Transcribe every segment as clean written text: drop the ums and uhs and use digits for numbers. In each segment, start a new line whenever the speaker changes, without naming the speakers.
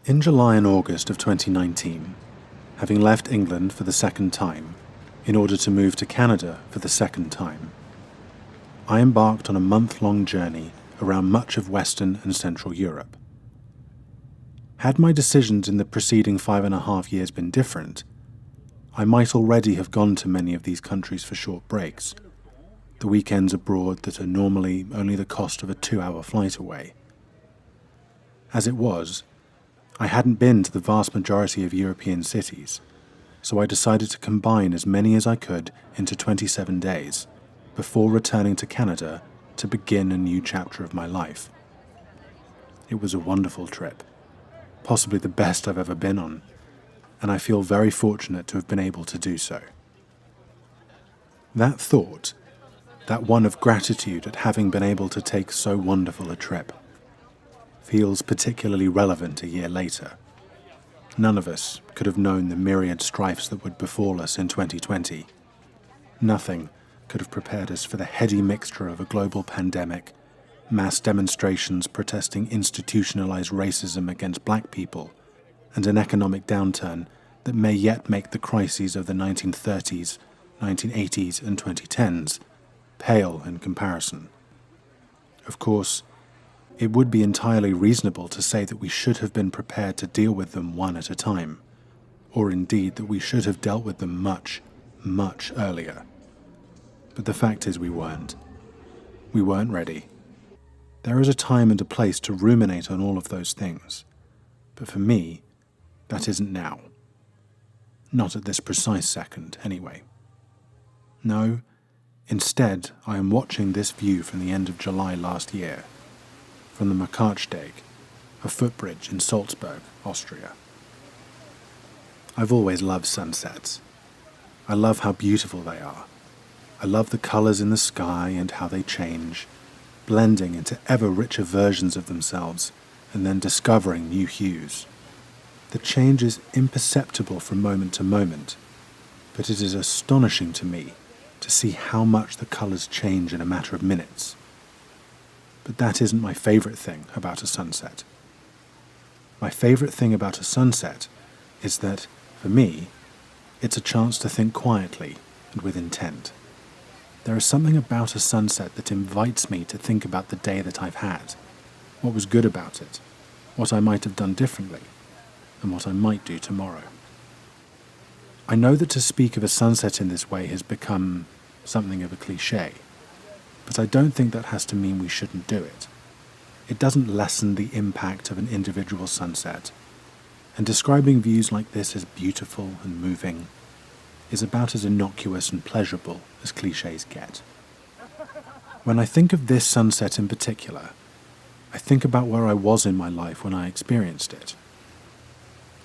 In July and August of 2019, having left England for the second time, in order to move to Canada for the second time, I embarked on a month-long journey around much of Western and Central Europe. Had my decisions in the preceding 5.5 years been different, I might already have gone to many of these countries for short breaks, the weekends abroad that are normally only the cost of a 2-hour flight away. As it was, I hadn't been to the vast majority of European cities, so I decided to combine as many as I could into 27 days before returning to Canada to begin a new chapter of my life. It was a wonderful trip, possibly the best I've ever been on, and I feel very fortunate to have been able to do so. That thought, that one of gratitude at having been able to take so wonderful a trip, feels particularly relevant a year later. None of us could have known the myriad strifes that would befall us in 2020. Nothing could have prepared us for the heady mixture of a global pandemic, mass demonstrations protesting institutionalized racism against black people, and an economic downturn that may yet make the crises of the 1930s, 1980s, and 2010s pale in comparison. Of course, it would be entirely reasonable to say that we should have been prepared to deal with them one at a time, or indeed that we should have dealt with them much, much earlier. But the fact is we weren't. We weren't ready. There is a time and a place to ruminate on all of those things, but for me, that isn't now. Not at this precise second, anyway. No, instead I am watching this view from the end of July last year, from the Mercifully, a footbridge in Salzburg, Austria. I've always loved sunsets. I love how beautiful they are. I love the colours in the sky and how they change, blending into ever richer versions of themselves and then discovering new hues. The change is imperceptible from moment to moment, but it is astonishing to me to see how much the colours change in a matter of minutes. But that isn't my favourite thing about a sunset. My favourite thing about a sunset is that, for me, it's a chance to think quietly and with intent. There is something about a sunset that invites me to think about the day that I've had, what was good about it, what I might have done differently, and what I might do tomorrow. I know that to speak of a sunset in this way has become something of a cliché, but I don't think that has to mean we shouldn't do it. It doesn't lessen the impact of an individual sunset, and describing views like this as beautiful and moving is about as innocuous and pleasurable as clichés get. When I think of this sunset in particular, I think about where I was in my life when I experienced it.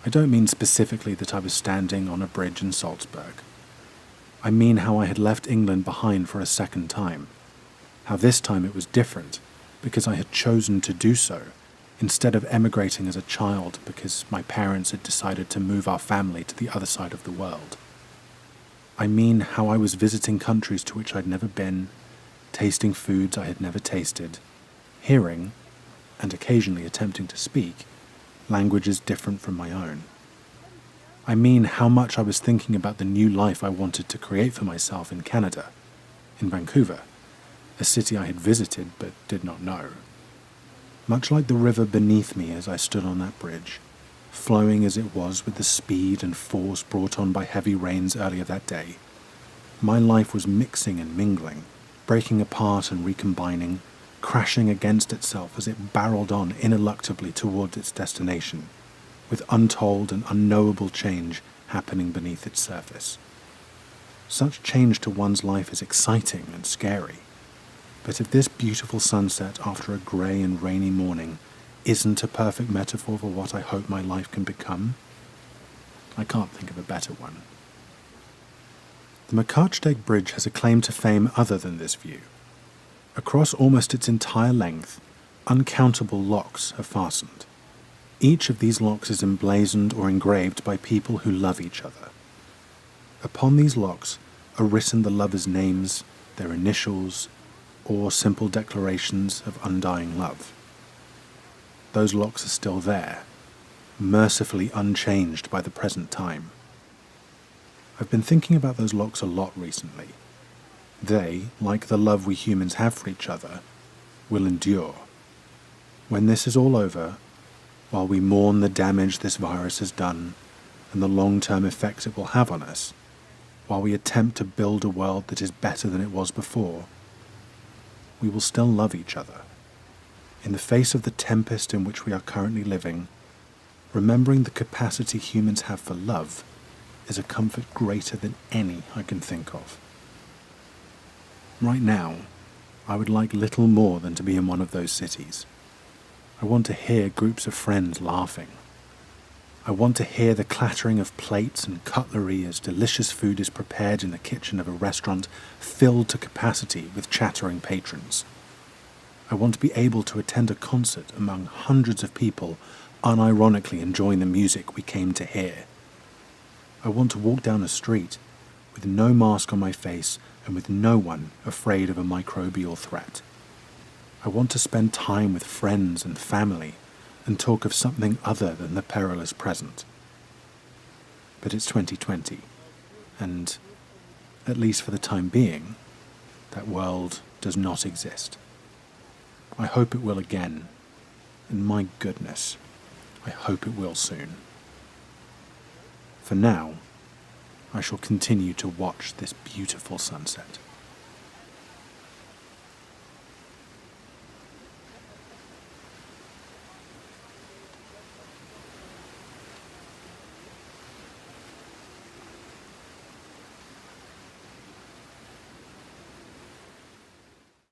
I don't mean specifically that I was standing on a bridge in Salzburg. I mean how I had left England behind for a second time, how this time it was different because I had chosen to do so instead of emigrating as a child because my parents had decided to move our family to the other side of the world. I mean how I was visiting countries to which I'd never been, tasting foods I had never tasted, hearing, and occasionally attempting to speak, languages different from my own. I mean how much I was thinking about the new life I wanted to create for myself in Canada, in Vancouver, a city I had visited but did not know. Much like the river beneath me as I stood on that bridge, flowing as it was with the speed and force brought on by heavy rains earlier that day, my life was mixing and mingling, breaking apart and recombining, crashing against itself as it barreled on ineluctably towards its destination, with untold and unknowable change happening beneath its surface. Such change to one's life is exciting and scary, but if this beautiful sunset after a grey and rainy morning isn't a perfect metaphor for what I hope my life can become, I can't think of a better one. The Mercifully Bridge has a claim to fame other than this view. Across almost its entire length, uncountable locks are fastened. Each of these locks is emblazoned or engraved by people who love each other. Upon these locks are written the lovers' names, their initials, or simple declarations of undying love. Those locks are still there, mercifully unchanged by the present time. I've been thinking about those locks a lot recently. They, like the love we humans have for each other, will endure. When this is all over, while we mourn the damage this virus has done and the long-term effects it will have on us, while we attempt to build a world that is better than it was before, we will still love each other. In the face of the tempest in which we are currently living, remembering the capacity humans have for love is a comfort greater than any I can think of. Right now, I would like little more than to be in one of those cities. I want to hear groups of friends laughing. I want to hear the clattering of plates and cutlery as delicious food is prepared in the kitchen of a restaurant filled to capacity with chattering patrons. I want to be able to attend a concert among hundreds of people unironically enjoying the music we came to hear. I want to walk down a street with no mask on my face and with no one afraid of a microbial threat. I want to spend time with friends and family and talk of something other than the perilous present. But it's 2020, and, at least for the time being, that world does not exist. I hope it will again, and my goodness, I hope it will soon. For now, I shall continue to watch this beautiful sunset.